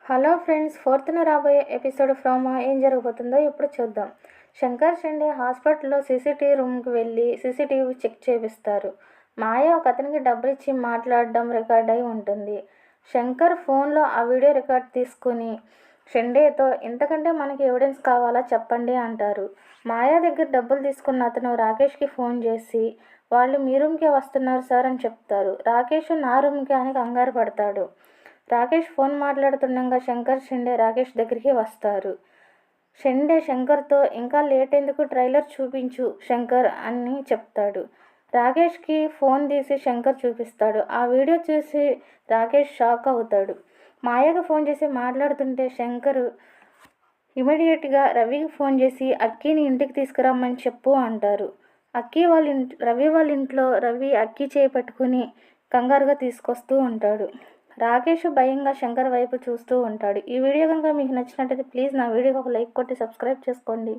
Hello friends, ఫోర్త్న రాబోయే episode promo ఏం జరగబోతుందో ఇప్పుడు చూద్దాం. శంకర్ షిండే హాస్పిటల్లో సీసీటీవీ రూమ్కి వెళ్ళి సీసీటీవీ చెక్ చేపిస్తారు. మాయ ఒక అతనికి డబ్బులు ఇచ్చి మాట్లాడడం రికార్డ్ అయి ఉంటుంది. శంకర్ ఫోన్లో ఆ వీడియో రికార్డ్ తీసుకుని షిండేతో ఇంతకంటే మనకి ఎవిడెన్స్ కావాలా చెప్పండి అంటారు. మాయా దగ్గర డబ్బులు తీసుకున్న అతను రాకేష్కి ఫోన్ చేసి వాళ్ళు మీ రూమ్కే వస్తున్నారు సార్ అని చెప్తారు. రాకేష్ నా రూమ్కే అని కంగారు పడతాడు. రాకేష్ ఫోన్ మాట్లాడుతుండగా శంకర్ షిండే రాకేష్ దగ్గరికి వస్తారు. షిండే శంకర్తో ఇంకా లేట్ ఎందుకు, ట్రైలర్ చూపించు శంకర్ అని చెప్తాడు. రాకేష్కి ఫోన్ తీసి శంకర్ చూపిస్తాడు. ఆ వీడియో చూసి రాకేష్ షాక్ అవుతాడు. మాయకు ఫోన్ చేసి మాట్లాడుతుంటే శంకర్ ఇమీడియట్గా రవికి ఫోన్ చేసి అక్కీని ఇంటికి తీసుకురమ్మని చెప్పు అంటారు. రవి వాళ్ళ ఇంట్లో రవి అక్కీ చేయి పట్టుకుని కంగారుగా తీసుకొస్తూ ఉంటాడు. రాకేష్ భయంగా శంకర్ వైపు చూస్తూ ఉంటాడు. ఈ వీడియో కనుక మీకు నచ్చినట్లయితే ప్లీజ్ నా వీడియోకి ఒక లైక్ కొట్టి సబ్స్క్రైబ్ చేసుకోండి.